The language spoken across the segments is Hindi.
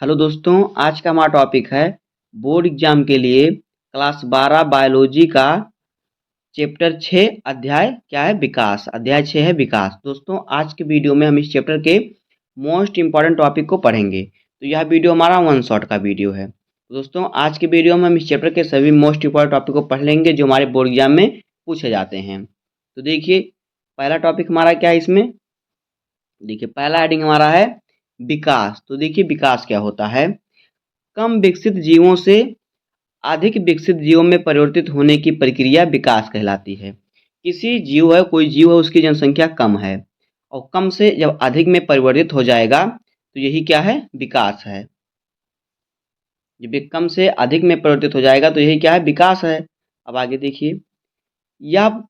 हेलो दोस्तों, आज का हमारा टॉपिक है बोर्ड एग्जाम के लिए क्लास 12 बायोलॉजी का चैप्टर 6 अध्याय क्या है विकास। अध्याय 6 है विकास। दोस्तों आज के वीडियो में हम इस चैप्टर के मोस्ट इम्पॉर्टेंट टॉपिक को पढ़ेंगे। तो यह वीडियो हमारा वन शॉट का वीडियो है। तो दोस्तों आज के वीडियो में हम इस चैप्टर के सभी मोस्ट इम्पॉर्टेंट टॉपिक को पढ़ लेंगे जो हमारे बोर्ड एग्जाम में पूछे जाते हैं। तो देखिए पहला टॉपिक हमारा क्या है इसमें। देखिए पहला हेडिंग हमारा है विकास। तो देखिए विकास क्या होता है। कम विकसित जीवों से अधिक विकसित जीवों में परिवर्तित होने की प्रक्रिया विकास कहलाती है। किसी जीव है, कोई जीव है, उसकी जनसंख्या कम है और कम से जब अधिक में परिवर्तित हो जाएगा तो यही क्या है, विकास है। जब ये कम से अधिक में परिवर्तित हो जाएगा तो यही क्या है, विकास है। अब आगे देखिए, यह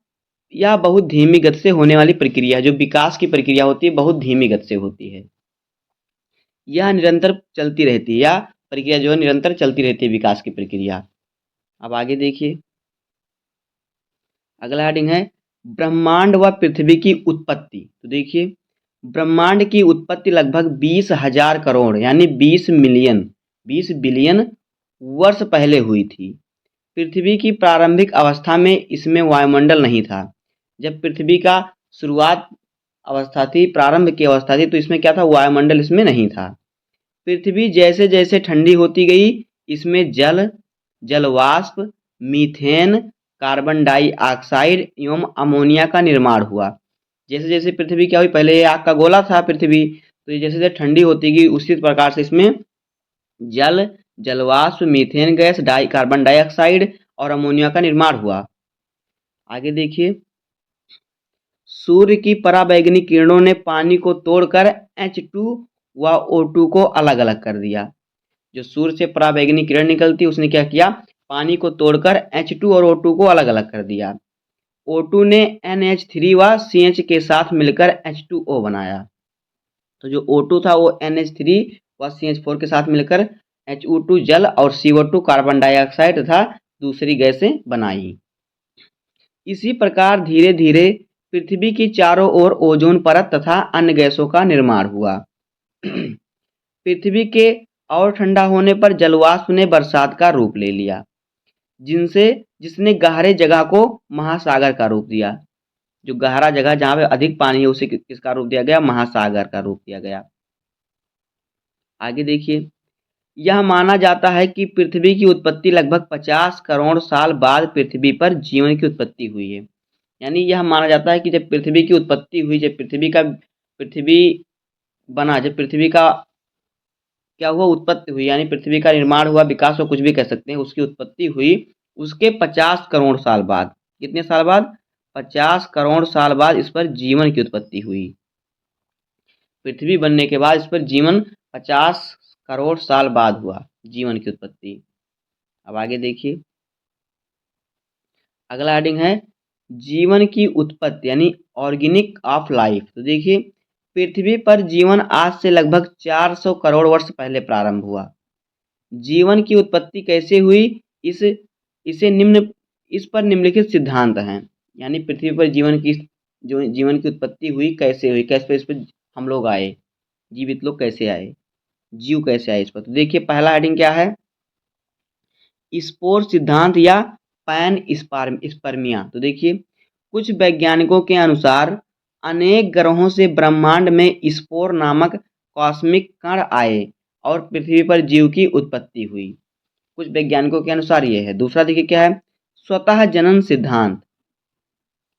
यह बहुत धीमी गति से होने वाली प्रक्रिया है। जो विकास की प्रक्रिया होती है बहुत धीमी गति से होती है। यह निरंतर चलती रहती है, या प्रक्रिया जो है निरंतर चलती रहती है विकास की प्रक्रिया। अब आगे देखिए, अगला हेडिंग है ब्रह्मांड व पृथ्वी की उत्पत्ति। तो देखिए ब्रह्मांड की उत्पत्ति लगभग 20,000 करोड़ यानी 20 बिलियन वर्ष पहले हुई थी। पृथ्वी की प्रारंभिक अवस्था में इसमें वायुमंडल नहीं था। जब पृथ्वी का शुरुआत अवस्था थी, प्रारंभ की अवस्था थी, तो इसमें क्या था, वायुमंडल इसमें नहीं था। पृथ्वी जैसे जैसे ठंडी होती गई इसमें जल, जलवाष्प, मीथेन, कार्बन डाइऑक्साइड एवं अमोनिया का निर्माण हुआ। जैसे जैसे पृथ्वी क्या हुई, पहले ये आग का गोला था पृथ्वी, तो ये जैसे जैसे ठंडी होती गई उसी प्रकार से इसमें जल, जलवाष्प, मीथेन गैस, कार्बन डाइऑक्साइड और अमोनिया का निर्माण हुआ। आगे देखिए, सूर्य की पराबैंगनी किरणों ने पानी को तोड़कर H2 व O2 को अलग अलग कर दिया। जो सूर्य से पराबैंगनी किरण निकलती उसने क्या किया, पानी को तोड़कर H2 और O2 को अलग अलग कर दिया। O2 ने NH3 व CH के साथ मिलकर H2O बनाया। तो जो O2 था वो NH3 व CH4 के साथ मिलकर HO2 जल और CO2 कार्बन डाइऑक्साइड तथा दूसरी गैसें बनाई। इसी प्रकार धीरे धीरे पृथ्वी की चारों ओर ओजोन परत तथा अन्य गैसों का निर्माण हुआ। पृथ्वी के और ठंडा होने पर जलवाष्प ने बरसात का रूप ले लिया, जिसने गहरे जगह को महासागर का रूप दिया। जो गहरा जगह जहाँ पे अधिक पानी है उसे किसका रूप दिया गया, महासागर का रूप दिया गया। आगे देखिए, यह माना जाता है कि पृथ्वी की उत्पत्ति लगभग 50 करोड़ साल बाद पृथ्वी पर जीवन की उत्पत्ति हुई है। यानी यह माना जाता है कि जब पृथ्वी की उत्पत्ति हुई, जब पृथ्वी बना, जब पृथ्वी का क्या हुआ, उत्पत्ति हुई, यानी पृथ्वी का निर्माण हुआ, विकास हो, कुछ भी कह सकते हैं, उसकी उत्पत्ति हुई उसके 50 करोड़ साल बाद। कितने साल बाद, 50 करोड़ साल बाद इस पर जीवन की उत्पत्ति हुई। पृथ्वी बनने के बाद इस पर जीवन 50 करोड़ साल बाद हुआ, जीवन की उत्पत्ति। अब आगे देखिए, अगला हेडिंग है जीवन की उत्पत्ति यानी ऑर्गेनिक ऑफ लाइफ। तो देखिए पृथ्वी पर जीवन आज से लगभग 400 करोड़ वर्ष पहले प्रारंभ हुआ। जीवन की उत्पत्ति कैसे हुई, इस इसे निम्न इस पर निम्नलिखित सिद्धांत हैं। यानी पृथ्वी पर जीवन की उत्पत्ति हुई, कैसे हुई, कैसे इस पर हम लोग आए, जीवित लोग कैसे आए, जीव कैसे आए इस पर। तो देखिए पहला हेडिंग क्या है, स्पोर सिद्धांत या पैन स्पर्मिया। तो देखिए कुछ वैज्ञानिकों के अनुसार अनेक ग्रहों से ब्रह्मांड में स्पोर नामक कॉस्मिक कण आए और पृथ्वी पर जीव की उत्पत्ति हुई। कुछ वैज्ञानिकों के अनुसार ये है। दूसरा देखिए क्या है, स्वतः जनन सिद्धांत।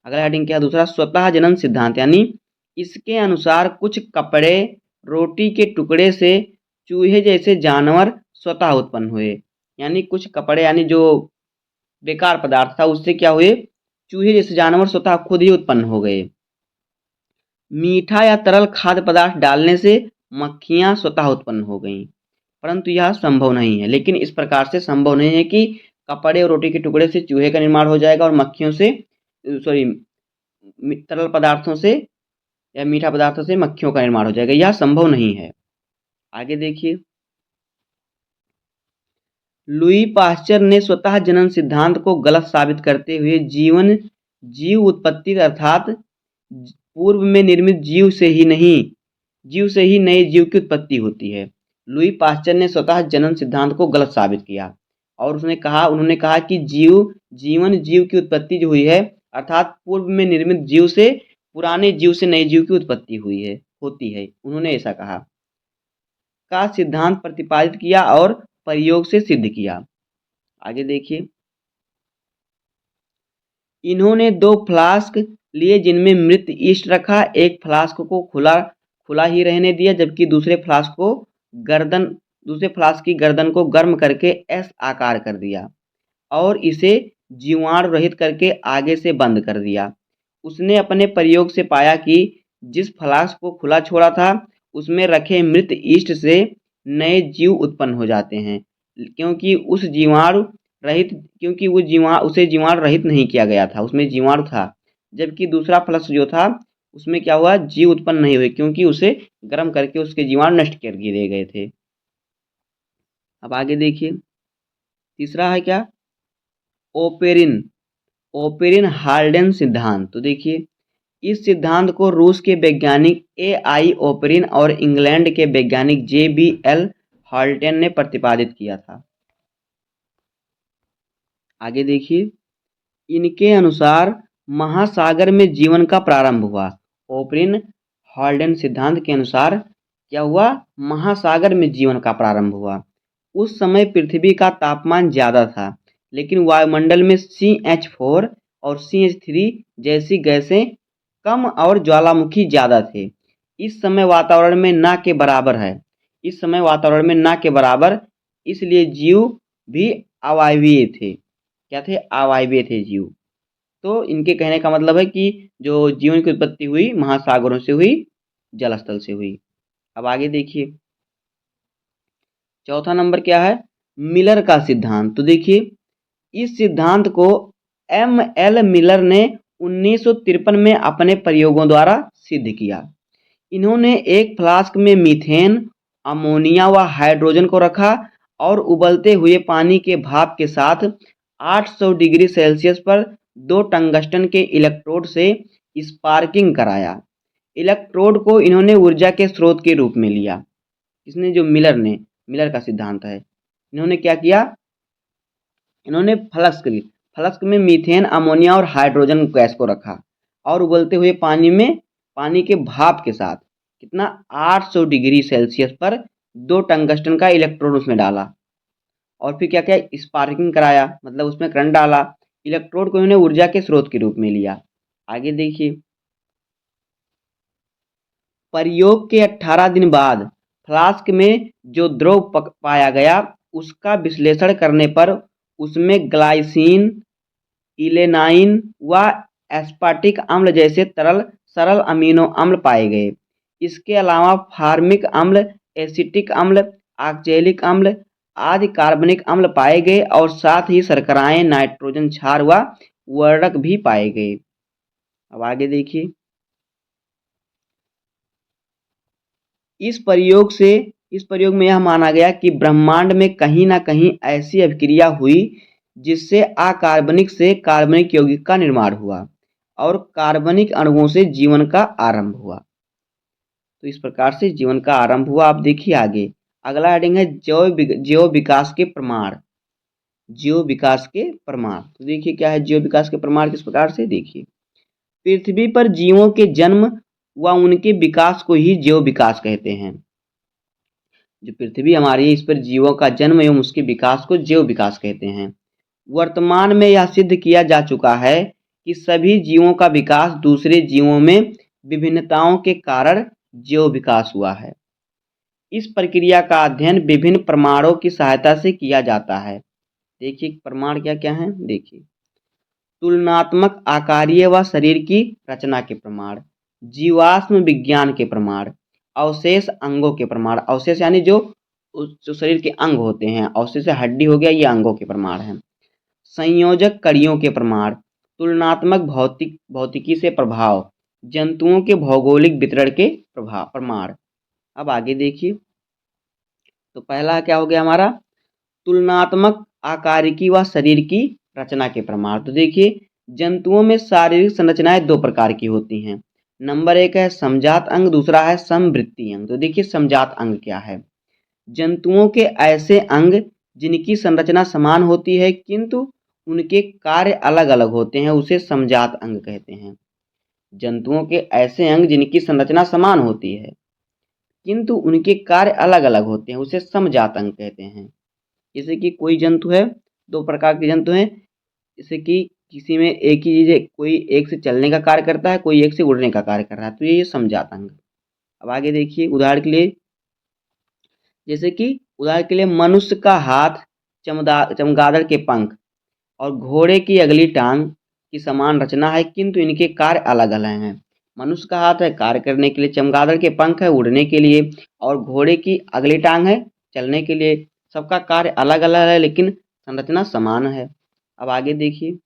अगला हेडिंग क्या है, दूसरा स्वतः जनन सिद्धांत, यानी इसके अनुसार कुछ कपड़े, रोटी के टुकड़े से चूहे जैसे जानवर स्वतः उत्पन्न हुए। यानी कुछ कपड़े यानी जो बेकार पदार्थ था उससे क्या हुए, चूहे जैसे जानवर स्वतः खुद ही उत्पन्न हो गए। मीठा या तरल खाद्य पदार्थ डालने से मक्खियां स्वतः उत्पन्न हो गईं, परंतु यह संभव नहीं है। लेकिन इस प्रकार से संभव नहीं है कि कपड़े और रोटी के टुकड़े से चूहे का निर्माण हो जाएगा और मक्खियों से तरल पदार्थों से या मीठा पदार्थों से मक्खियों का निर्माण हो जाएगा, यह संभव नहीं है। आगे देखिए, लुई पाश्चर ने स्वतः जनन सिद्धांत को गलत साबित करते हुए जीव उत्पत्ति अर्थात पूर्व में निर्मित जीव से ही नए जीव की उत्पत्ति होती है। लुई पाश्चर ने स्वतः जनन सिद्धांत को गलत साबित किया और उन्होंने कहा कि जीवन जीव की उत्पत्ति जो हुई है, अर्थात पूर्व में निर्मित जीव से पुराने जीव से नए जीव की उत्पत्ति होती है, उन्होंने ऐसा कहा का सिद्धांत प्रतिपादित किया और प्रयोग से सिद्ध किया। आगे देखिए, इन्होंने 2 फ्लास्क लिए जिनमें मृत ईस्ट रखा, एक फ्लास्क को खुला ही रहने दिया, जबकि दूसरे फ्लास्क की गर्दन को गर्म करके एस आकार कर दिया और इसे जीवाणु रहित करके आगे से बंद कर दिया। उसने अपने प्रयोग से पाया कि जिस फ्लास्क को खुला छोड़ा था उसमें रखे मृत ईस्ट से नए जीव उत्पन्न हो जाते हैं, क्योंकि उसे जीवाणु रहित नहीं किया गया था, उसमें जीवाणु था। जबकि दूसरा फ्लास्क जो था उसमें क्या हुआ, जीव उत्पन्न नहीं हुए, क्योंकि उसे गर्म करके उसके जीवाणु नष्ट कर दिए गए थे। अब आगे देखिए, तीसरा है क्या, ओपेरिन हाल्डेन सिद्धांत। तो देखिए, इस सिद्धांत को रूस के वैज्ञानिक AI ओपेरिन और इंग्लैंड के वैज्ञानिक JBL हाल्टेन ने प्रतिपादित किया था। आगे देखिए, इनके अनुसार महासागर में जीवन का प्रारंभ हुआ। ओपेरिन हाल्डेन सिद्धांत के अनुसार क्या हुआ, महासागर में जीवन का प्रारंभ हुआ। उस समय पृथ्वी का तापमान ज़्यादा था, लेकिन वायुमंडल में CH4 और CH3 जैसी गैसें कम और ज्वालामुखी ज़्यादा थे। इस समय वातावरण में ना के बराबर, इसलिए जीव भी अवायवीय थे। क्या थे, अवायवीय थे जीव। तो इनके कहने का मतलब है कि जो जीवन की उत्पत्ति हुई महासागरों से हुई, जल स्थल से हुई। अब आगे देखिए, चौथा नंबर क्या है, मिलर का सिद्धांत। तो देखिए, इस सिद्धांत को ML मिलर ने 1953 में अपने प्रयोगों द्वारा सिद्ध किया। इन्होंने एक फ्लास्क में मीथेन, अमोनिया व हाइड्रोजन को रखा और उबलते हुए पानी के भाप के साथ 800 डिग्री सेल्सियस पर 2 टंगस्टन के इलेक्ट्रोड से स्पार्किंग कराया। इलेक्ट्रोड को इन्होंने ऊर्जा के स्रोत के रूप में लिया। इसने जो मिलर का सिद्धांत है, इन्होंने क्या किया, इन्होंने फ्लास्क में मीथेन, अमोनिया और हाइड्रोजन गैस को रखा और उबलते हुए पानी के भाप के साथ कितना 800 डिग्री सेल्सियस पर 2 टंगस्टन का इलेक्ट्रोड उसमें डाला और फिर क्या किया, स्पार्किंग कराया, मतलब उसमें करंट डाला। इलेक्ट्रोड को इन्होंने ऊर्जा के स्रोत के रूप में लिया। आगे देखिए, प्रयोग के 18 दिन बाद फ्लास्क में जो द्रव पाया गया उसका विश्लेषण करने पर उसमें ग्लाइसिन, इलेनाइन व एस्पार्टिक अम्ल जैसे सरल अमीनो अम्ल पाए गए। इसके अलावा फार्मिक अम्ल, एसिटिक अम्ल, ऑक्जेलिक अम्ल आदि कार्बनिक अम्ल पाए गए और साथ ही शर्कराएं, नाइट्रोजन क्षार व वर्णक भी पाए गए। अब आगे देखिए, इस प्रयोग में यह माना गया कि ब्रह्मांड में कहीं ना कहीं ऐसी अभिक्रिया हुई जिससे अकार्बनिक से कार्बनिक यौगिक का निर्माण हुआ और कार्बनिक अणुओं से जीवन का आरंभ हुआ। तो इस प्रकार से जीवन का आरंभ हुआ। आप देखिए आगे, अगला हेडिंग है जैव विकास के प्रमाण। तो देखिए क्या है जैव विकास के प्रमाण, किस प्रकार से, देखिए, पृथ्वी पर जीवों के जन्म व उनके विकास को ही जैव विकास कहते हैं। जो पृथ्वी हमारी है, इस पर जीवों का जन्म एवं उसके विकास को जैव विकास कहते हैं। वर्तमान में यह सिद्ध किया जा चुका है कि सभी जीवों का विकास दूसरे जीवों में विभिन्नताओं के कारण जैव विकास हुआ है। इस प्रक्रिया का अध्ययन विभिन्न प्रमाणों की सहायता से किया जाता है। देखिए प्रमाण क्या क्या हैं, देखिए, तुलनात्मक आकारीय व शरीर की रचना के प्रमाण, जीवाश्म विज्ञान के प्रमाण, अवशेष अंगों के प्रमाण, अवशेष यानी जो शरीर के अंग होते हैं, अवशेष हड्डी हो गया, ये अंगों के प्रमाण हैं। संयोजक कड़ियों के प्रमाण, तुलनात्मक भौतिकी से प्रभाव, जंतुओं के भौगोलिक वितरण के प्रमाण। अब आगे देखिए, तो पहला क्या हो गया हमारा, तुलनात्मक आकारिकी व शरीर की रचना के प्रमाण। तो देखिए, जंतुओं में शारीरिक संरचनाएं 2 प्रकार की होती हैं। नंबर 1 है समजात अंग, दूसरा है समवृत्ति अंग। तो देखिए समजात अंग क्या है, जंतुओं के ऐसे अंग जिनकी संरचना समान होती है किंतु उनके कार्य अलग अलग होते हैं उसे समजात अंग कहते हैं। जंतुओं के ऐसे अंग जिनकी संरचना समान होती है किंतु उनके कार्य अलग अलग होते हैं उसे समजात अंग कहते हैं। जैसे कि कोई जंतु है, दो प्रकार के जंतु हैं, जैसे कि किसी में एक ही चीज है, कोई एक से चलने का कार्य करता है, कोई एक से उड़ने का कार्य कर रहा है, तो ये समजात अंग। अब आगे देखिए उदाहरण के लिए, जैसे कि उदाहरण के लिए मनुष्य का हाथ, चमगादड़ के पंख और घोड़े की अगली टांग की समान रचना है किंतु इनके कार्य अलग अलग हैं। मनुष्य का हाथ है कार्य करने के लिए, चमगादड़ के पंख है उड़ने के लिए और घोड़े की अगली टांग है चलने के लिए। सबका कार्य अलग अलग है लेकिन संरचना समान है। अब आगे देखिए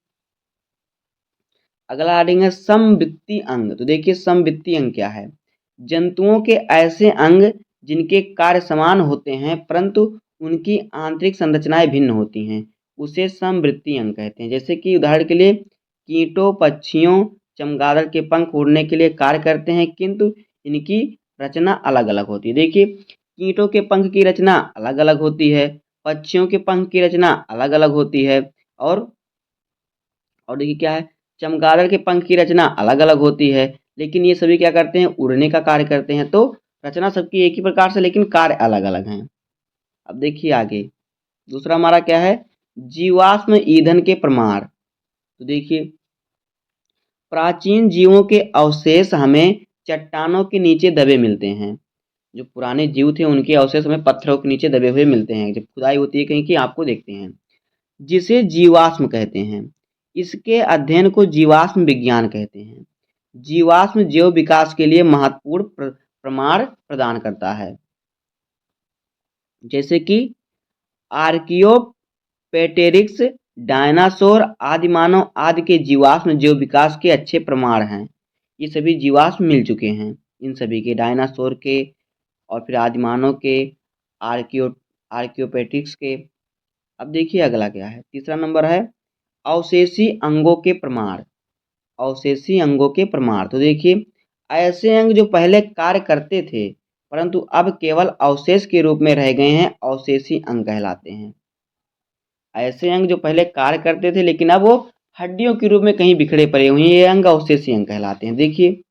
अगला हेडिंग है समवित्तीय अंग। तो देखिए समवित्तीय अंग क्या है? जंतुओं के ऐसे अंग जिनके कार्य समान होते हैं परंतु उनकी आंतरिक संरचनाएं भिन्न होती हैं उसे समवृत्तीय अंग कहते हैं। जैसे कि उदाहरण के लिए कीटों, पक्षियों, चमगादड़ के पंख उड़ने के लिए कार्य करते हैं किंतु इनकी रचना अलग अलग होती है। देखिए कीटों के पंख की रचना अलग अलग होती है, पक्षियों के पंख की रचना अलग अलग होती है और देखिए क्या है, चमगादड़ के पंख की रचना अलग अलग होती है लेकिन ये सभी क्या करते हैं, उड़ने का कार्य करते हैं। तो रचना सबकी एक ही प्रकार से लेकिन कार्य अलग अलग हैं। अब देखिए आगे दूसरा हमारा क्या है, जीवाश्म ईंधन के प्रमाण। तो देखिए प्राचीन जीवों के अवशेष हमें चट्टानों के नीचे दबे मिलते हैं। जो पुराने जीव थे उनके अवशेष हमें पत्थरों के नीचे दबे हुए मिलते हैं, जब खुदाई होती है कहीं की आपको देखते हैं, जिसे जीवाश्म कहते हैं। इसके अध्ययन को जीवाश्म विज्ञान कहते हैं। जीवाश्म जैव विकास के लिए महत्वपूर्ण प्रमाण प्रदान करता है। जैसे कि आर्कियोपेटेरिक्स, डायनासोर, आदि मानव आदि के जीवाश्म जैव विकास के अच्छे प्रमाण हैं। ये सभी जीवाश्म मिल चुके हैं, इन सभी के, डायनासोर के और फिर आदि मानव के, आर्कियोपेटेरिक्स के। अब देखिए अगला क्या है, तीसरा नंबर है अवशेषी अंगों के प्रमाण। अवशेषी अंगों के प्रमाण। तो देखिए ऐसे अंग जो पहले कार्य करते थे परंतु अब केवल अवशेष के रूप में रह गए हैं अवशेषी अंग कहलाते हैं। ऐसे अंग जो पहले कार्य करते थे लेकिन अब वो हड्डियों के रूप में कहीं बिखरे पड़े हुए हैं, ये अंग अवशेषी अंग कहलाते हैं। देखिए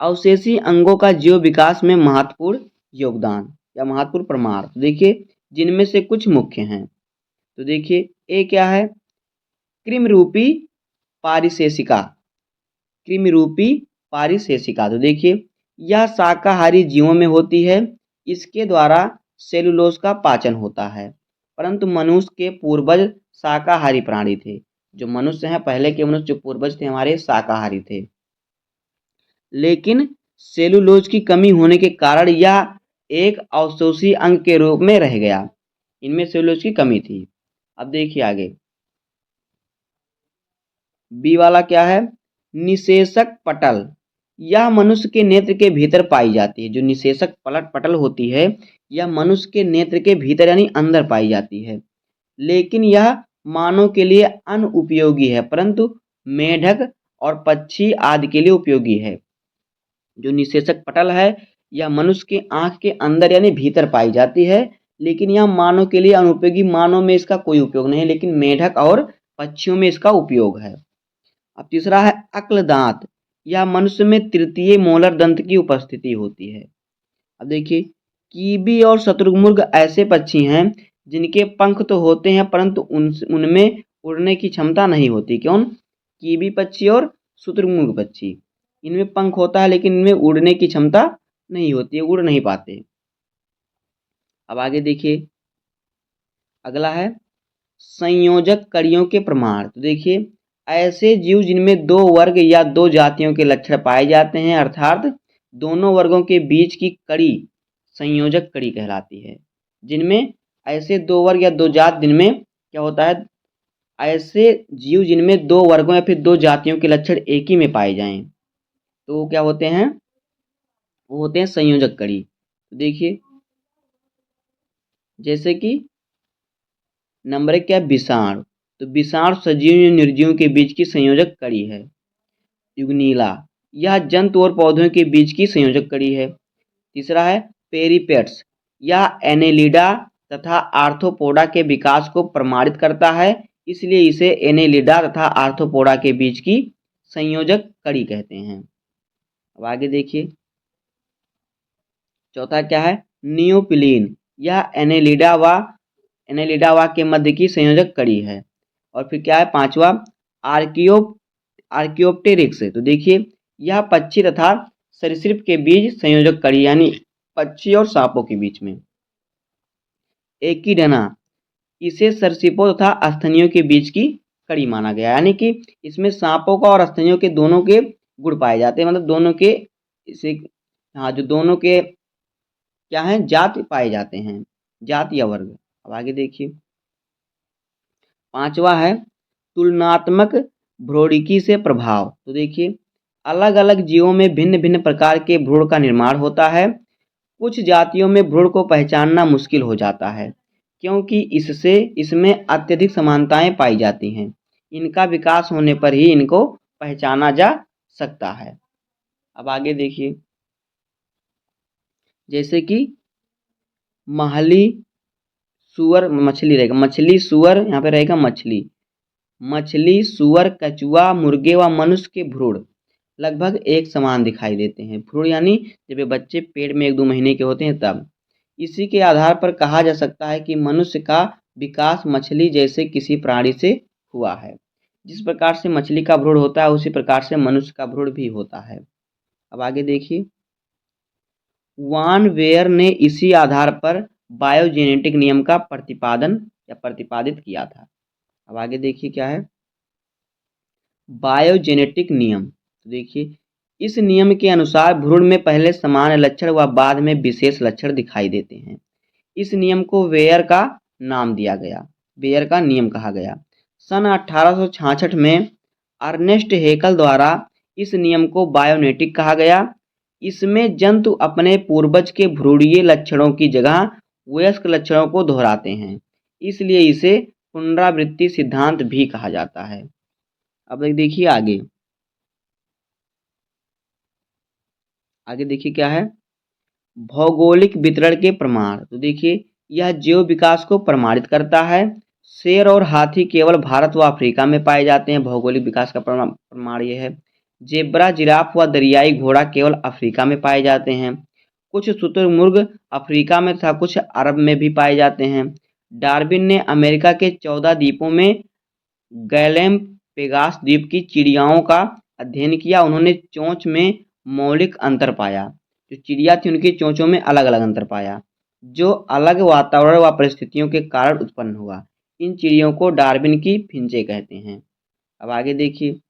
अवशेषी अंगों का जीव विकास में महत्वपूर्ण योगदान या महत्वपूर्ण प्रमाण। देखिए जिनमें से कुछ मुख्य हैं। तो देखिए ए क्या है, कृमिरूपी पारिशेषिका। कृमिरूपी पारिशेषिका। तो देखिए यह शाकाहारी जीवों में होती है, इसके द्वारा सेलुलोज का पाचन होता है। परंतु मनुष्य के पूर्वज शाकाहारी प्राणी थे। जो मनुष्य हैं पहले के मनुष्य, जो पूर्वज थे हमारे, शाकाहारी थे, लेकिन सेलुलोज की कमी होने के कारण यह एक अवशोषी अंग के रूप में रह गया। इनमें सेलुलोज की कमी थी। अब देखिए आगे बी वाला क्या है, निषेचक पटल। यह मनुष्य के नेत्र के भीतर पाई जाती है। जो निषेचक पटल होती है यह मनुष्य के नेत्र के भीतर यानी अंदर पाई जाती है, लेकिन यह मानव के लिए अनुपयोगी है परंतु मेढक और पक्षी आदि के लिए उपयोगी है। जो निषेचक पटल है यह मनुष्य के आंख के अंदर यानी भीतर पाई जाती है, लेकिन यह मानव के लिए अनुपयोगी, मानव में इसका कोई उपयोग नहीं है लेकिन मेढक और पक्षियों में इसका उपयोग है। अब तीसरा है अक्ल दांत। यह मनुष्य में तृतीय मोलर दंत की उपस्थिति होती है। अब देखिए कीवी और शतुरमुर्ग ऐसे पक्षी हैं जिनके पंख तो होते हैं परंतु उनमें उड़ने की क्षमता नहीं होती। क्यों? कीवी पक्षी और शुतुरमुर्ग पक्षी, इनमें पंख होता है लेकिन इनमें उड़ने की क्षमता नहीं होती है, उड़ नहीं पाते। अब आगे देखिए अगला है संयोजक कड़ियों के प्रमाण। तो देखिए ऐसे जीव जिनमें दो वर्ग या दो जातियों के लक्षण पाए जाते हैं अर्थात दोनों वर्गों के बीच की कड़ी संयोजक कड़ी कहलाती है। जिनमें ऐसे दो वर्ग या दो जात जिनमें क्या होता है, ऐसे जीव जिनमें दो वर्गों या फिर दो जातियों के लक्षण एक ही में पाए जाएं तो वो क्या होते हैं, वो होते हैं संयोजक कड़ी। तो देखिए जैसे कि नंबर एक क्या है, विषाणु। तो विषाणु सजीव और निर्जीव के बीच की संयोजक कड़ी है। युग्निला, यह जंतु और पौधों के बीच की संयोजक कड़ी है। तीसरा है पेरिपेट्स, यह एनेलिडा तथा आर्थ्रोपोडा के विकास को प्रमाणित करता है, इसलिए इसे एनेलिडा तथा आर्थ्रोपोडा के बीच की संयोजक कड़ी कहते हैं। अब आगे देखिए, चौथा क्या है, नियोपिलीन। यह एनेलिडा के मध्य की संयोजक कड़ी है। और फिर क्या है, पांचवा आर्कियोप्टेरिक्स। तो देखिए, यह पक्षी तथा सरीसृप के बीच संयोजक कड़ी, यानी पक्षी और सांपों के बीच में। एकिडना, इसे सरीसृपों तथा स्तनियों के बीच की कड़ी माना गया, यानी कि इसमें सांपों का और स्तनियों के दोनों के गुण पाए जाते हैं, मतलब दोनों के इसे, हाँ, जो दोनों के क्या है, जाति पाए जाते हैं, जाति या वर्ग। अब आगे देखिए, पांचवा है तुलनात्मक भ्रूणिकी से प्रभाव। तो देखिए, अलग अलग जीवों में भिन्न भिन्न प्रकार के भ्रूण का निर्माण होता है। कुछ जातियों में भ्रूण को पहचानना मुश्किल हो जाता है, क्योंकि इसमें अत्यधिक समानताएं पाई जाती हैं। इनका विकास होने पर ही इनको पहचाना जा सकता है। अब आगे देखिए, जैसे कि महली सुअर, मछली रहेगा, मछली सुअर, यहाँ पे रहेगा मछली सुअर, कछुआ, मुर्गे व मनुष्य के भ्रूण लगभग एक समान दिखाई देते हैं। भ्रूण यानी जब ये बच्चे पेट में 1-2 महीने के होते हैं तब। इसी के आधार पर कहा जा सकता है कि मनुष्य का विकास मछली जैसे किसी प्राणी से हुआ है। जिस प्रकार से मछली का भ्रूण होता है, उसी प्रकार से मनुष्य का भ्रूण भी होता है। अब आगे देखिए, वान वेयर ने इसी आधार पर बायोजेनेटिक नियम का प्रतिपादित किया था। अब आगे देखिए क्या है, बायोजेनेटिक नियम। तो देखिए, इस नियम के अनुसार भ्रूण में पहले सामान्य लक्षण व बाद में विशेष लक्षण दिखाई देते हैं। इस नियम को वेयर का नियम कहा गया। सन 1866 में अर्नेस्ट हेकल द्वारा इस नियम को बायोनेटिक कहा गया। इसमें जंतु अपने पूर्वज के भ्रूणीय लक्षणों की जगह वयस्क लक्षणों को दोहराते हैं, इसलिए इसे पुनरावृत्ति सिद्धांत भी कहा जाता है। अब देखिए आगे देखिए क्या है, भौगोलिक वितरण के प्रमाण। तो देखिए, यह जैव विकास को प्रमाणित करता है। शेर और हाथी केवल भारत व अफ्रीका में पाए जाते हैं, भौगोलिक विकास का प्रमाण ये है। जेब्रा, जिराफ व दरियाई घोड़ा केवल अफ्रीका में पाए जाते हैं। कुछ शुतुरमुर्ग अफ्रीका में तथा कुछ अरब में भी पाए जाते हैं। डार्विन ने अमेरिका के 14 द्वीपों में गैलेमपेगास द्वीप की चिड़ियाओं का अध्ययन किया। उन्होंने चोंच में मौलिक अंतर पाया, जो चिड़िया थी उनकी चोंचों में अलग अलग अंतर पाया, जो अलग वातावरण व परिस्थितियों के कारण उत्पन्न हुआ। इन चिड़ियों को डार्विन की फिंचे कहते हैं। अब आगे देखिए,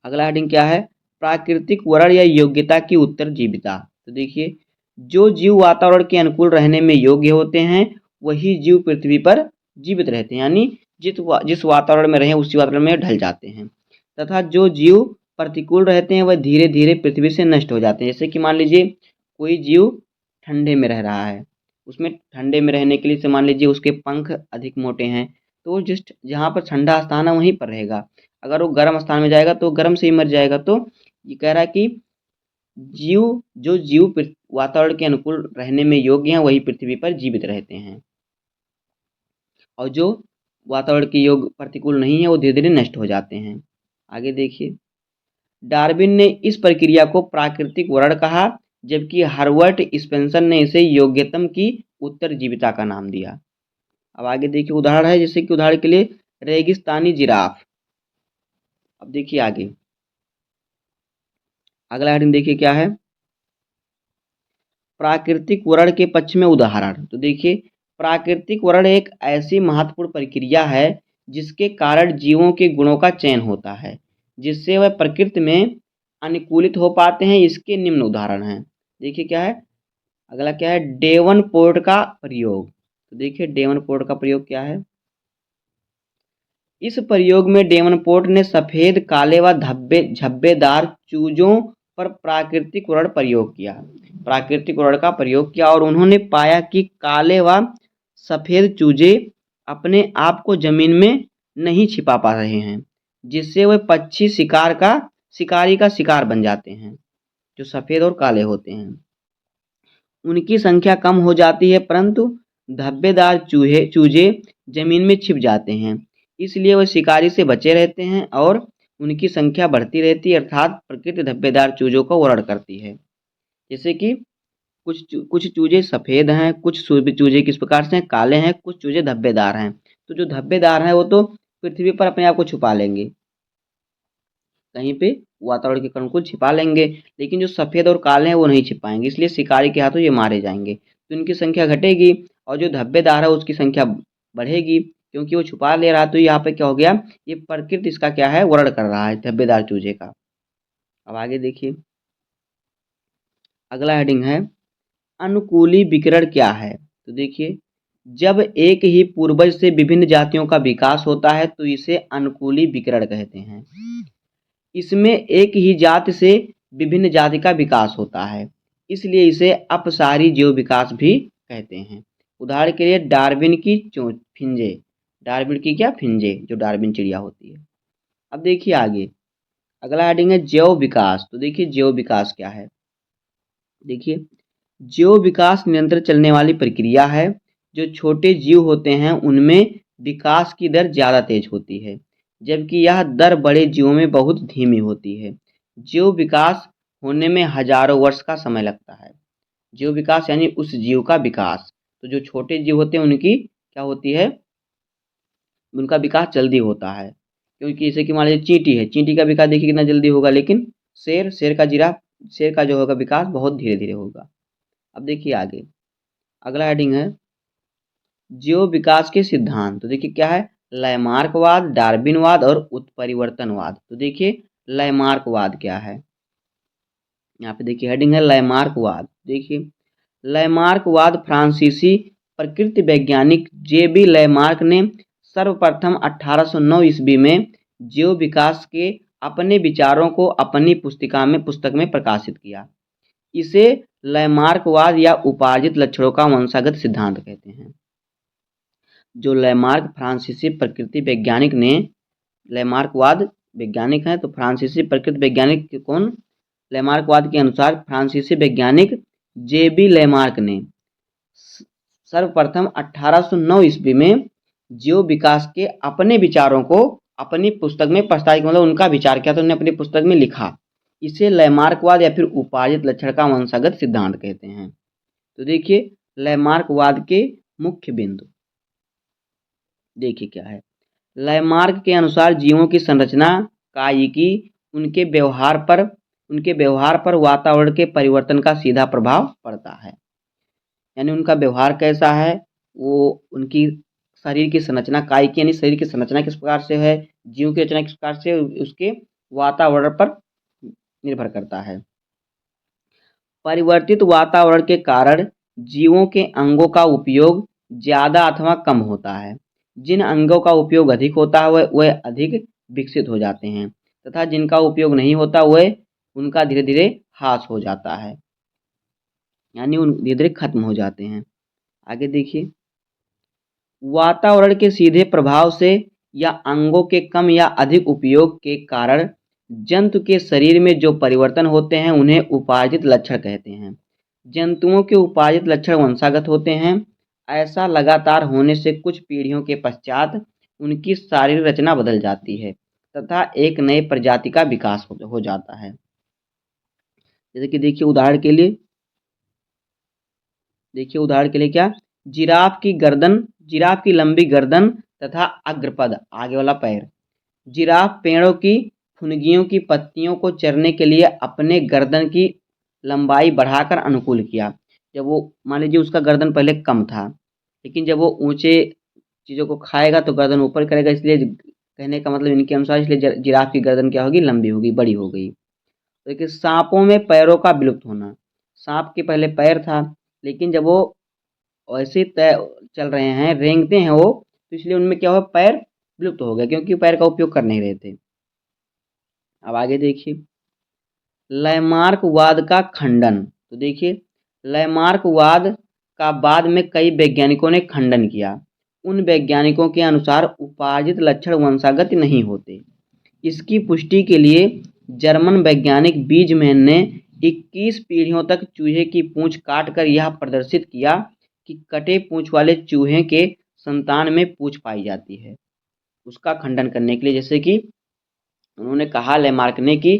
अगला हेडिंग क्या है, प्राकृतिक वर्ण या योग्यता की उत्तरजीविता। तो देखिए, जो जीव वातावरण के अनुकूल रहने में योग्य होते हैं वही जीव पृथ्वी पर जीवित रहते हैं, यानी जिस वातावरण में रहें उसी वातावरण में ढल जाते हैं, तथा जो जीव प्रतिकूल रहते हैं वह धीरे धीरे पृथ्वी से नष्ट हो जाते हैं। जैसे कि मान लीजिए कोई जीव ठंडे में रह रहा है, उसमें ठंडे में रहने के लिए से मान लीजिए उसके पंख अधिक मोटे हैं, तो वो जिस जहाँ पर ठंडा स्थान है वहीं पर रहेगा। अगर वो गर्म स्थान में जाएगा तो गर्म से ही मर जाएगा। तो ये कह रहा है कि जो जीव वातावरण के अनुकूल रहने में योग्य हैं वही पृथ्वी पर जीवित रहते हैं, और जो वातावरण के योग प्रतिकूल नहीं है वो धीरे धीरे नष्ट हो जाते हैं। आगे देखिए, डार्विन ने इस प्रक्रिया को प्राकृतिक वर्ण कहा, जबकि हर्बर्ट स्पेंसर ने इसे योग्यतम की उत्तरजीविता का नाम दिया। अब आगे देखिए, उदाहरण है, जैसे कि उदाहरण के लिए रेगिस्तानी जिराफ। अब देखिए आगे, अगला हेडिंग देखिए क्या है, प्राकृतिक वर्ण के पक्ष में उदाहरण। तो देखिए, प्राकृतिक वर्ण एक ऐसी महत्वपूर्ण प्रक्रिया है जिसके कारण जीवों के गुणों का चयन होता है, जिससे वह प्रकृति में अनुकूलित हो पाते हैं। इसके निम्न उदाहरण हैं। देखिए क्या है, अगला क्या है, डेवनपोर्ट का प्रयोग। तो देखिए, डेवनपोर्ट का प्रयोग क्या है, इस प्रयोग में डेवनपोर्ट ने सफेद, काले व धब्बेदार चूजों पर प्राकृतिक वर्ण का प्रयोग किया और उन्होंने पाया कि काले व सफेद चूजे अपने आप को जमीन में नहीं छिपा पा रहे हैं, जिससे वे पक्षी शिकारी का शिकार बन जाते हैं, जो सफेद और काले होते हैं। उनकी संख्या कम हो जाती है, परंतु धब्बेदार चूजे जमीन में छिप जाते हैं, इसलिए वह शिकारी से बचे रहते हैं और उनकी संख्या बढ़ती रहती है, अर्थात प्रकृति धब्बेदार चूजों को वर्ण करती है। जैसे कि कुछ चूजे सफ़ेद हैं, कुछ चूजे किस प्रकार से हैं, काले हैं, कुछ चूजे धब्बेदार हैं। तो जो धब्बेदार हैं वो तो पृथ्वी पर अपने आप को छुपा लेंगे, कहीं पे वातावरण के अनुकूल छिपा लेंगे, लेकिन जो सफ़ेद और काले हैं वो नहीं छिप पाएंगे, इसलिए शिकारी के हाथों ये मारे जाएंगे। तो इनकी संख्या घटेगी और जो धब्बेदार है उसकी संख्या बढ़ेगी, क्योंकि वो छुपा ले रहा है। तो यहाँ पे क्या हो गया, ये प्रकृति इसका क्या है, वर्ण कर रहा है धब्बेदार चूजे का। अब आगे देखिए, अगला हेडिंग है अनुकूली विकिरण क्या है। तो देखिए, जब एक ही पूर्वज से विभिन्न जातियों का विकास होता है तो इसे अनुकूली विकिरण कहते हैं। इसमें एक ही जाति से विभिन्न जाति का विकास होता है, इसलिए इसे अपसारी जीव विकास भी कहते हैं। उदाहरण के लिए डार्विन की फिंजे, डार्विन की क्या, फिंजे, जो डार्विन चिड़िया होती है। अब देखिए आगे, अगला हेडिंग है जैव विकास। तो देखिए जैव विकास क्या है। देखिए, जैव विकास निरंतर चलने वाली प्रक्रिया है। जो छोटे जीव होते हैं उनमें विकास की दर ज़्यादा तेज होती है, जबकि यह दर बड़े जीवों में बहुत धीमी होती है। जैव विकास होने में हजारों वर्ष का समय लगता है। जैव विकास यानी उस जीव का विकास। तो जो छोटे जीव होते हैं उनकी क्या होती है, उनका विकास जल्दी होता है, क्योंकि जैसे कि मान लीजिए चींटी है, चींटी का विकास देखिए कितना जल्दी होगा, लेकिन शेर का जो होगा विकास बहुत धीरे धीरे होगा। अब देखिए आगे, अगला हेडिंग है जैव विकास के सिद्धांत। तो देखिए क्या है, लैमार्कवाद, डार्विनवाद और उत्परिवर्तनवाद। तो देखिए लैमार्कवाद क्या है, यहाँ पे देखिए हेडिंग है लैमार्कवाद। देखिए, लैमार्कवाद फ्रांसीसी प्रकृति वैज्ञानिक जे.बी. लैमार्क ने सर्वप्रथम 1809 ईस्वी में जैव विकास के अपने विचारों को अपनी पुस्तक में प्रकाशित किया। इसे लैमार्कवाद या उपार्जित लक्षणों का वंशागत सिद्धांत कहते हैं। जो लैमार्क फ्रांसीसी प्रकृति वैज्ञानिक ने, लैमार्कवाद वैज्ञानिक हैं, तो फ्रांसीसी प्रकृति वैज्ञानिक कौन, लैमार्कवाद के अनुसार फ्रांसीसी वैज्ञानिक जे.बी. लैमार्क ने सर्वप्रथम 1809 ईस्वी में जैव विकास के अपने विचारों को अपनी पुस्तक में प्रस्तावित, मतलब उनका विचार किया तो उन्होंने अपनी पुस्तक में लिखा। इसे लैमार्कवाद या फिर उपार्जित लक्षण का वंशागत सिद्धांत कहते हैं। तो देखिए लैमार्कवाद के मुख्य बिंदु देखिए क्या है। लैमार्क के अनुसार जीवों की संरचना, कायिकी, उनके व्यवहार पर वातावरण के परिवर्तन का सीधा प्रभाव पड़ता है। यानी उनका व्यवहार कैसा है, वो उनकी शरीर की संरचना, कायिकी यानी शरीर की संरचना किस प्रकार से है, जीव की रचना किस प्रकार से, उसके वातावरण पर निर्भर करता है। परिवर्तित वातावरण के कारण जीवों के अंगों का उपयोग ज़्यादा अथवा कम होता है। जिन अंगों का उपयोग अधिक होता है वह अधिक विकसित हो जाते हैं, तथा जिनका उपयोग नहीं होता वह उनका धीरे धीरे ह्रास हो जाता है, यानी उन धीरे धीरे खत्म हो जाते हैं। आगे देखिए, वातावरण के सीधे प्रभाव से या अंगों के कम या अधिक उपयोग के कारण जंतु के शरीर में जो परिवर्तन होते हैं उन्हें उपार्जित लक्षण कहते हैं। जंतुओं के उपार्जित लक्षण वंशागत होते हैं। ऐसा लगातार होने से कुछ पीढ़ियों के पश्चात उनकी शारीरिक रचना बदल जाती है तथा एक नए प्रजाति का विकास हो जाता है। जैसे कि देखिए उदाहरण के लिए क्या, जिराफ की लंबी गर्दन तथा अग्रपद, आगे वाला पैर। जिराफ पेड़ों की फुनगियों की पत्तियों को चरने के लिए अपने गर्दन की लंबाई बढ़ाकर अनुकूल किया। जब वो मान लीजिए उसका गर्दन पहले कम था, लेकिन जब वो ऊंचे चीज़ों को खाएगा तो गर्दन ऊपर करेगा, इसलिए कहने का मतलब इनके अनुसार इसलिए जिराफ की गर्दन क्या होगी, लंबी होगी, बड़ी हो गई। तो देखिए सांपों में पैरों का विलुप्त होना। सांप के पहले पैर था, लेकिन जब वो ऐसे चल रहे हैं, रेंगते हैं वो, तो इसलिए उनमें क्या हुआ, पैर विलुप्त हो गए, क्योंकि पैर का उपयोग कर नहीं रहे थे। अब आगे देखिए, लैमार्कवाद का खंडन। तो देखिए लैमार्कवाद का बाद में कई वैज्ञानिकों ने खंडन किया। उन वैज्ञानिकों के अनुसार उपार्जित लक्षण वंशागत नहीं होते। इसकी पुष्टि के लिए जर्मन वैज्ञानिक बीजमैन ने 21 पीढ़ियों तक चूहे की पूंछ काटकर यह प्रदर्शित किया कि कटे पूंछ वाले चूहे के संतान में पूंछ पाई जाती है। उसका खंडन करने के लिए जैसे कि उन्होंने कहा लेमार्क ने कि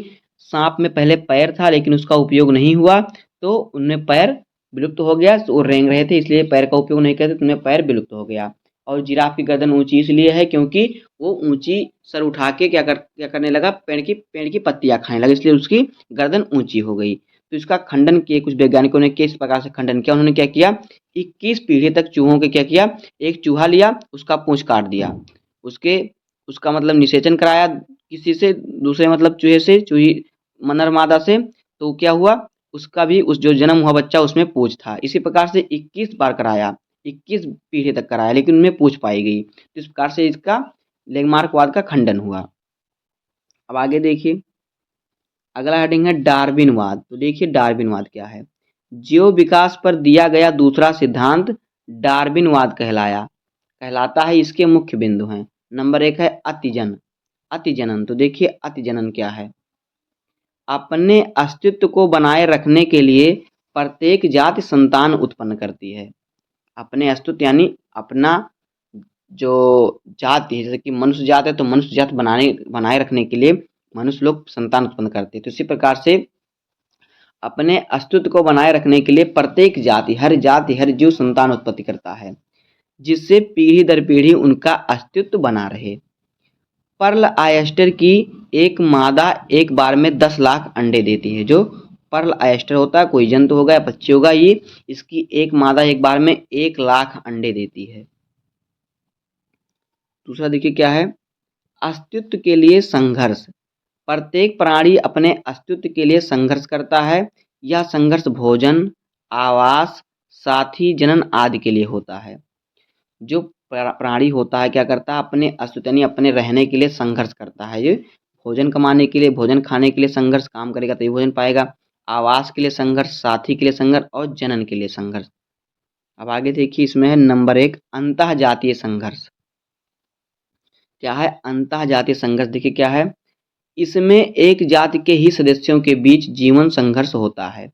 सांप में पहले पैर था लेकिन उसका उपयोग नहीं हुआ, तो उनमें पैर विलुप्त हो गया। वो रेंग रहे थे इसलिए पैर का उपयोग नहीं करते, तो उनमें पैर विलुप्त हो गया। और जिराफ की गर्दन ऊंची इसलिए है क्योंकि वो ऊंची सर उठा के क्या करने लगा, पेड़ की पत्तियां खाने लगा, इसलिए उसकी गर्दन ऊंची हो गई। तो इसका खंडन किए कुछ वैज्ञानिकों ने किस प्रकार से खंडन किया, उन्होंने क्या किया, 21 पीढ़ी तक चूहों के क्या किया, एक चूहा लिया, उसका पूंछ काट दिया, उसके उसका मतलब निषेचन कराया किसी से, दूसरे मतलब चूहे से, चूही नर मादा से, तो क्या हुआ, उसका भी उस जो जन्म हुआ बच्चा उसमें पूंछ था। इसी प्रकार से 21 बार कराया, 21 पीढ़ी तक कराया, लेकिन उनमें पूंछ पाई गई। तो इस प्रकार से इसका लैंगमार्कवाद का खंडन हुआ। अब आगे देखिए, अगला हेडिंग है डार्विनवाद। तो देखिए डार्विनवाद क्या है। जीव विकास पर दिया गया दूसरा सिद्धांत डार्विनवाद कहलाता है। इसके मुख्य बिंदु हैं, नंबर 1 है अतिजनन। तो देखिए अतिजनन क्या है। अपने अस्तित्व को बनाए रखने के लिए प्रत्येक जाति संतान उत्पन्न करती है। अपने अस्तित्व यानी अपना जो जाति है, जैसे कि मनुष्य जात है तो मनुष्य जात बनाए रखने के लिए मनुष्य लोग संतान उत्पन्न करते हैं। तो इसी प्रकार से अपने अस्तित्व को बनाए रखने के लिए प्रत्येक जाति हर जीव संतान उत्पत्ति करता है, जिससे पीढ़ी दर पीढ़ी उनका अस्तित्व बना रहे। पर्ल ऑयस्टर की एक मादा एक बार में 10 लाख अंडे देती है। जो पर्ल ऑयस्टर होता है, कोई जंतु होगा या पक्षी होगा, ये इसकी एक मादा एक बार में 1 लाख अंडे देती है। दूसरा देखिए क्या है, अस्तित्व के लिए संघर्ष। प्रत्येक प्राणी अपने अस्तित्व के लिए संघर्ष करता है। यह संघर्ष भोजन, आवास, साथी, जनन आदि के लिए होता है। जो प्राणी होता है क्या करता है, अपने अस्तित्व यानी अपने रहने के लिए संघर्ष करता है। ये भोजन कमाने के लिए, भोजन खाने के लिए संघर्ष, काम करेगा तभी भोजन पाएगा। आवास के लिए संघर्ष, साथी के लिए संघर्ष और जनन के लिए संघर्ष। अब आगे देखिए, इसमें है नंबर 1 अंतः जातीय संघर्ष। क्या है अंतः जातीय संघर्ष, देखिए क्या है। इसमें एक जाति के ही सदस्यों के बीच जीवन संघर्ष होता है,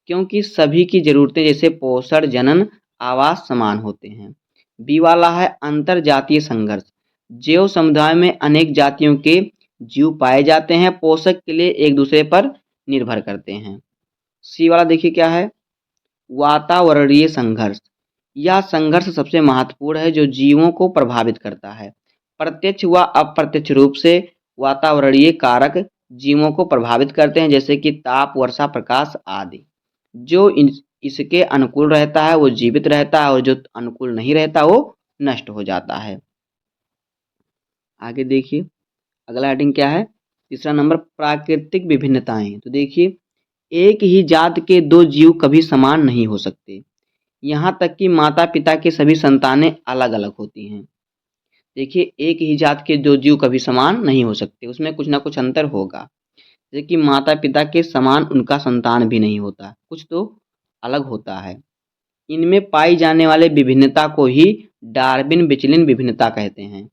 क्योंकि सभी की जरूरतें जैसे पोषण, जनन, आवास समान होते हैं। बी वाला है अंतर जातीय संघर्ष। जैव समुदाय में अनेक जातियों के जीव पाए जाते हैं, पोषक के लिए एक दूसरे पर निर्भर करते हैं। सी वाला देखिए क्या है, वातावरणीय संघर्ष। यह संघर्ष सबसे महत्वपूर्ण है, जो जीवों को प्रभावित करता है। प्रत्यक्ष व अप्रत्यक्ष रूप से वातावरणीय कारक जीवों को प्रभावित करते हैं, जैसे कि ताप, वर्षा, प्रकाश आदि। जो इसके अनुकूल रहता है वो जीवित रहता है, और जो अनुकूल नहीं रहता वो नष्ट हो जाता है। आगे देखिए, अगला हेडिंग क्या है, तीसरा नंबर प्राकृतिक विभिन्नताएं। तो देखिए, एक ही जात के दो जीव कभी समान नहीं हो सकते, यहाँ तक कि माता पिता के सभी संतानें अलग अलग होती हैं। देखिए, एक ही जात के दो जीव कभी समान नहीं हो सकते, उसमें कुछ ना कुछ अंतर होगा। जैसे कि माता पिता के समान उनका संतान भी नहीं होता, कुछ तो अलग होता है। इनमें पाई जाने वाले विभिन्नता को ही डार्विन विचलन विभिन्नता कहते हैं।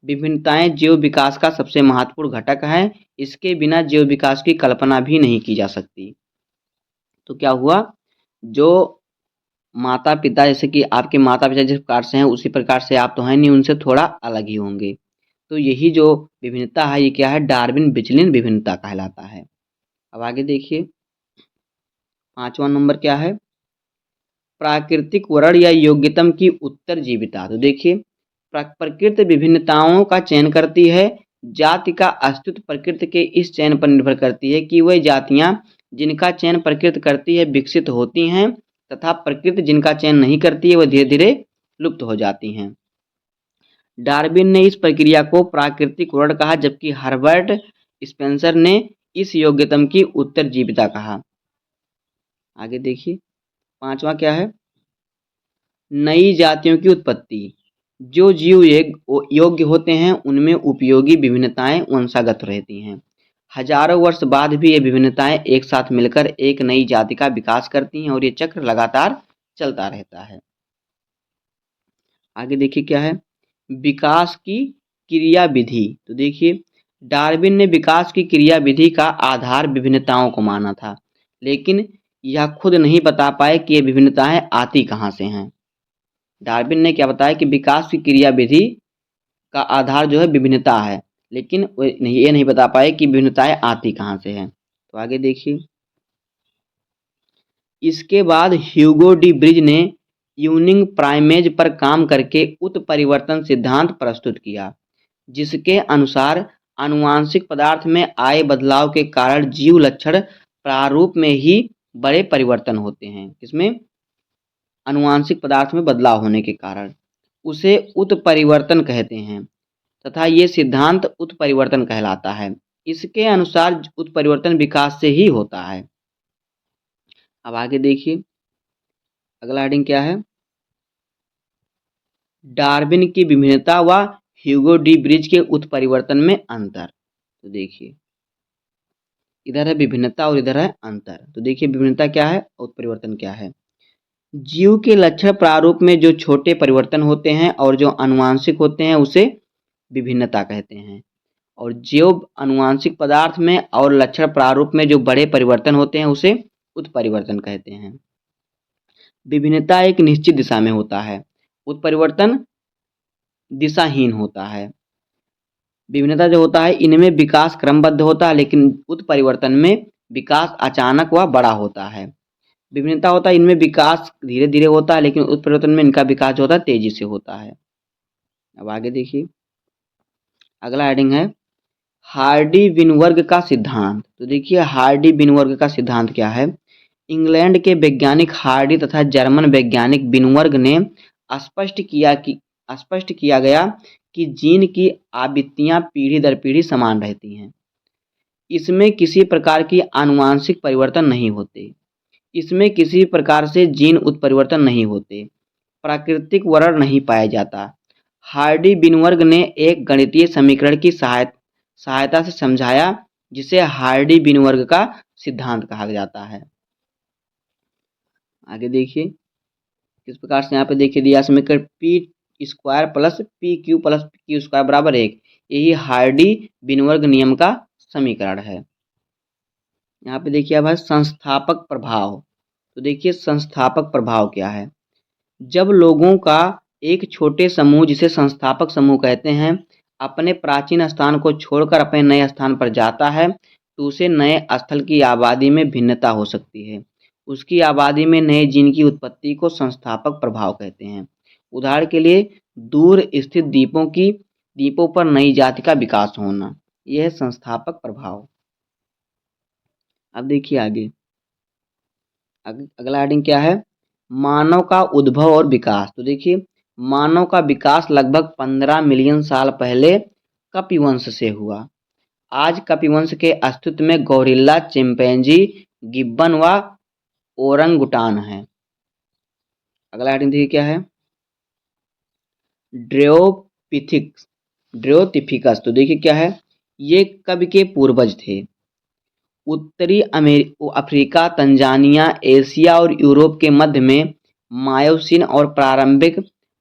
विभिन्नताएं जीव विकास का सबसे महत्वपूर्ण घटक है। इसके बिना जीव विकास की कल्पना भी नहीं की जा सकती। तो क्या हुआ, जो माता पिता, जैसे कि आपके माता पिता जिस प्रकार से हैं उसी प्रकार से आप तो हैं नहीं, उनसे थोड़ा अलग ही होंगे। तो यही जो विभिन्नता है ये क्या है, डार्विन विचलन विभिन्नता कहलाता है। अब आगे देखिए, 5वां नंबर क्या है, प्राकृतिक वर्ण या योग्यतम की उत्तरजीविता। तो देखिए, प्रकृति विभिन्नताओं का चयन करती है। जाति का अस्तित्व प्रकृति के इस चयन पर निर्भर करती है कि वह जातियां जिनका चयन प्रकृति करती है विकसित होती हैं, तथा प्रकृति जिनका चयन नहीं करती है वह धीरे धीरे लुप्त हो जाती हैं। डार्विन ने इस प्रक्रिया को प्राकृतिक वर्ण कहा, जबकि हर्बर्ट स्पेंसर ने इस योग्यतम की उत्तरजीविता कहा। आगे देखिए, 5वां क्या है, नई जातियों की उत्पत्ति। जो जीव योग्य होते हैं उनमें उपयोगी विभिन्नताएं वंशागत रहती हैं। हजारों वर्ष बाद भी ये विभिन्नताएं एक साथ मिलकर एक नई जाति का विकास करती हैं, और ये चक्र लगातार चलता रहता है। आगे देखिए क्या है, विकास की क्रिया विधि। तो देखिए, डार्विन ने विकास की क्रिया विधि का आधार विभिन्नताओं को माना था, लेकिन यह खुद नहीं बता पाए कि ये विभिन्नताएं आती कहाँ से हैं। डार्विन ने क्या बताया कि विकास की क्रियाविधि का आधार जो है विभिन्नता है, लेकिन ये नहीं बता पाए कि विभिन्नताएं आती कहाँ से हैं। तो आगे देखिए, इसके बाद ह्यूगो डी ब्रिज ने यूनिंग प्राइमेज पर काम करके उत्परिवर्तन सिद्धांत प्रस्तुत किया, जिसके अनुसार आनुवांशिक पदार्थ में आए बदलाव के कारण जीव लक्षण प्रारूप में ही बड़े परिवर्तन होते हैं। किसमें? आनुवांशिक पदार्थ में बदलाव होने के कारण उसे उत्परिवर्तन कहते हैं तथा ये सिद्धांत उत्परिवर्तन कहलाता है। इसके अनुसार उत्परिवर्तन विकास से ही होता है। अब आगे देखिए, अगला हेडिंग क्या है? डार्विन की विभिन्नता व ह्यूगो डी ब्रिज के उत्परिवर्तन में अंतर। तो देखिए, इधर है विभिन्नता और इधर है अंतर। तो देखिए, विभिन्नता क्या है, उत्परिवर्तन क्या है। जीव के लक्षण प्रारूप में जो छोटे परिवर्तन होते हैं और जो आनुवांशिक होते हैं उसे विभिन्नता कहते हैं, और जो आनुवांशिक पदार्थ में और लक्षण प्रारूप में जो बड़े परिवर्तन होते हैं उसे उत्परिवर्तन कहते हैं। विभिन्नता एक निश्चित दिशा में होता है, उत्परिवर्तन दिशाहीन होता है। विभिन्नता जो होता है इनमें विकास क्रमबद्ध होता है, लेकिन उत्परिवर्तन में विकास अचानक व बड़ा होता है। विभिन्नता होता है इनमें विकास धीरे धीरे होता है, लेकिन उत्परिवर्तन में इनका विकास जो होता है तेजी से होता है। अब आगे देखिए, अगला हेडिंग है हार्डी विनवर्ग का सिद्धांत। तो देखिए, हार्डी विनवर्ग का सिद्धांत क्या है। इंग्लैंड के वैज्ञानिक हार्डी तथा जर्मन वैज्ञानिक विनवर्ग ने स्पष्ट किया गया कि जीन की आवृत्तियां पीढ़ी दर पीढ़ी समान रहती हैं। इसमें किसी प्रकार की आनुवांशिक परिवर्तन नहीं होते। इसमें किसी प्रकार से जीन उत्परिवर्तन नहीं होते। प्राकृतिक वर्ण नहीं पाया जाता। हार्डी विनवर्ग ने एक गणितीय समीकरण की सहायता से समझाया, जिसे हार्डी विनवर्ग का सिद्धांत कहा जाता है। आगे देखिए, किस प्रकार से यहाँ पे देखिए दिया समीकरण p² plus pq plus q² बराबर 1। यही हार्डी विनवर्ग नियम का समीकरण है। यहाँ पे देखिए अब है संस्थापक प्रभाव। तो देखिए, संस्थापक प्रभाव क्या है। जब लोगों का एक छोटे समूह, जिसे संस्थापक समूह कहते हैं, अपने प्राचीन स्थान को छोड़कर अपने नए स्थान पर जाता है, तो उसे नए स्थल की आबादी में भिन्नता हो सकती है। उसकी आबादी में नए जीन की उत्पत्ति को संस्थापक प्रभाव कहते हैं। उदाहरण के लिए, दूर स्थित द्वीपों पर नई जाति का विकास होना, यह है संस्थापक प्रभाव। अब देखिए आगे, अगला हेडिंग क्या है, मानव का उद्भव और विकास। तो देखिए, मानव का विकास लगभग 15 मिलियन साल पहले कपिवंश से हुआ। आज कपिवंश के अस्तित्व में गोरिल्ला, चिंपैंजी, गिब्बन व ओरंगुटान है। अगला हेडिंग देखिए क्या है, ड्रेओपिथिकस। तो देखिए क्या है, ये कब के पूर्वज थे। उत्तरी अफ्रीका, तंजानिया, एशिया और यूरोप के मध्य में मायोसीन और प्रारंभिक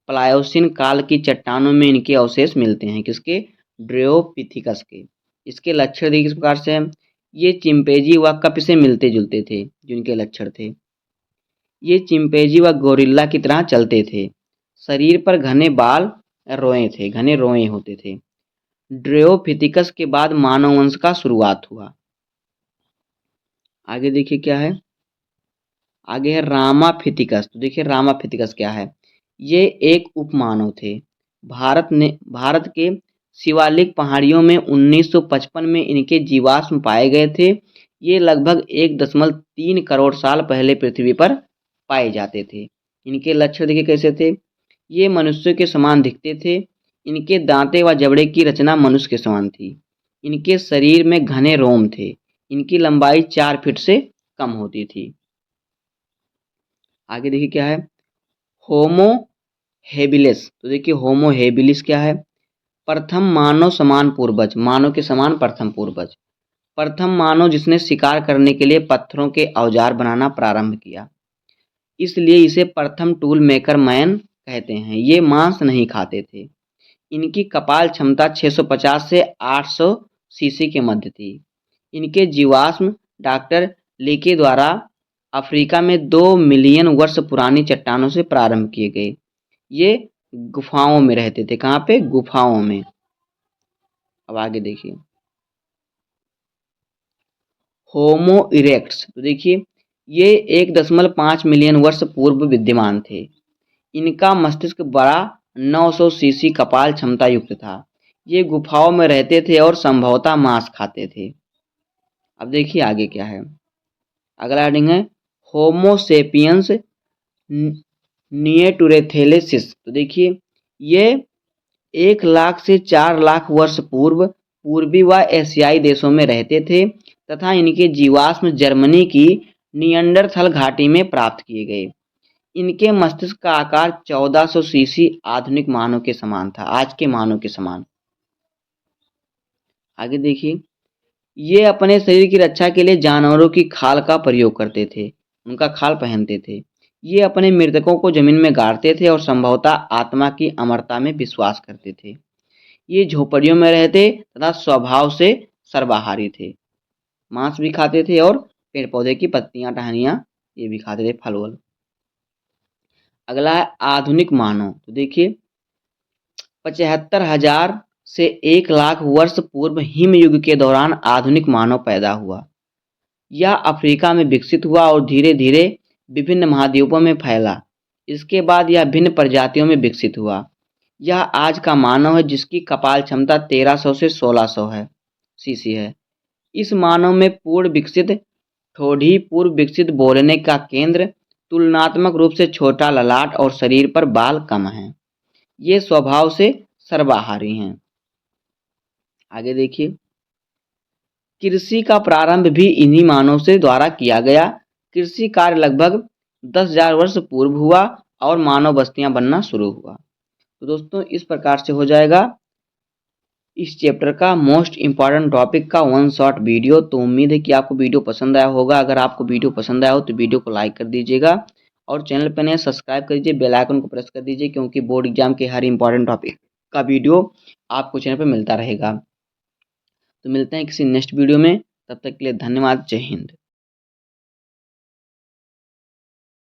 प्लायोसीन काल की चट्टानों में इनके अवशेष मिलते हैं। किसके? ड्रेओपिथिकस के। इसके लक्षण देखिए किस प्रकार से हैं। ये चिंपैंजी व कप से मिलते जुलते थे, जिनके लक्षण थे। ये चिंपैंजी व गोरिल्ला की तरह चलते थे। शरीर पर घने बाल घने रोए होते थे। ड्रेओपिथिकस के बाद मानव वंश का शुरुआत हुआ। आगे देखिए क्या है, आगे है रामाफिथिकस। तो देखिए रामाफिथिकस क्या है, ये एक उपमानव थे। भारत के शिवालिक पहाड़ियों में 1955 में इनके जीवाश्म पाए गए थे। ये लगभग 1.3 करोड़ साल पहले पृथ्वी पर पाए जाते थे। इनके लक्षण देखिए कैसे थे। ये मनुष्य के समान दिखते थे। इनके दांतें व जबड़े की रचना मनुष्य के समान थी। इनके शरीर में घने रोम थे। इनकी लंबाई 4 फीट से कम होती थी। आगे देखिए क्या है, होमो हेबिलिस। तो देखिए होमो हेबिलिस क्या है, प्रथम मानव समान पूर्वज, मानव के समान प्रथम पूर्वज। प्रथम मानव जिसने शिकार करने के लिए पत्थरों के औजार बनाना प्रारंभ किया, इसलिए इसे प्रथम टूल मेकर मैन कहते हैं। ये मांस नहीं खाते थे। इनकी कपाल क्षमता 650 से 800 सीसी के मध्य थी। इनके जीवाश्म डॉक्टर लेके द्वारा अफ्रीका में 2 मिलियन वर्ष पुरानी चट्टानों से प्रारंभ किए गए। ये गुफाओं में रहते थे। कहाँ पे? गुफाओं में। अब आगे देखिए, होमो इरेक्ट्स, तो देखिए ये 1.5 मिलियन वर्ष पूर्व विद्यमान थे। इनका मस्तिष्क बड़ा 900 सीसी कपाल क्षमता युक्त था। ये गुफाओं में रहते थे और संभवतः मांस खाते थे। अब देखिए आगे क्या है। अगला हेडिंग है होमोसेपियंस निएंडरथैलेसिस। तो देखिए ये 1 लाख से 4 लाख वर्ष पूर्व पूर्वी व एशियाई देशों में रहते थे तथा इनके जीवाश्म जर्मनी की निएंडरथल घाटी में प्राप्त किए गए। इनके मस्तिष्क का आकार 1400 सीसी आधुनिक मानव के समान था, आज के मानव के समान। आगे देखिए, ये अपने शरीर की रक्षा के लिए जानवरों की खाल का प्रयोग करते थे, उनका खाल पहनते थे। ये अपने मृतकों को जमीन में गाड़ते थे और संभवतः आत्मा की अमरता में विश्वास करते थे। ये झोपड़ियों में रहते तथा स्वभाव से सर्वाहारी थे, मांस भी खाते थे और पेड़ पौधे की पत्तियां टहनियां ये भी खाते थे, फल वल। अगला है आधुनिक मानव। तो देखिए 75,000 से 1 लाख वर्ष पूर्व हिम युग के दौरान आधुनिक मानव पैदा हुआ। यह अफ्रीका में विकसित हुआ और धीरे धीरे विभिन्न महाद्वीपों में फैला। इसके बाद यह भिन्न प्रजातियों में विकसित हुआ। यह आज का मानव है जिसकी कपाल क्षमता 1300 से 1600 है सीसी है। इस मानव में पूर्ण विकसित ठोड़ी, पूर्व विकसित बोलने का केंद्र, तुलनात्मक रूप से छोटा ललाट और शरीर पर बाल कम हैं। ये स्वभाव से सर्वाहारी हैं। आगे देखिए, कृषि का प्रारंभ भी इन्हीं मानव से द्वारा किया गया। कृषि कार्य लगभग 10,000 वर्ष पूर्व हुआ और मानव बस्तियां बनना शुरू हुआ। तो दोस्तों इस प्रकार से हो जाएगा इस चैप्टर का मोस्ट इम्पॉर्टेंट टॉपिक का वन शॉट वीडियो। तो उम्मीद है कि आपको वीडियो पसंद आया होगा। अगर आपको वीडियो पसंद आया हो तो वीडियो को लाइक कर दीजिएगा और चैनल पर नए सब्सक्राइब कर दीजिए, बेल आइकन को प्रेस कर दीजिए, क्योंकि बोर्ड एग्जाम के हर इंपॉर्टेंट टॉपिक का वीडियो आपको चैनल पर मिलता रहेगा। तो मिलते हैं किसी नेक्स्ट वीडियो में, तब तक के लिए धन्यवाद। जय हिंद।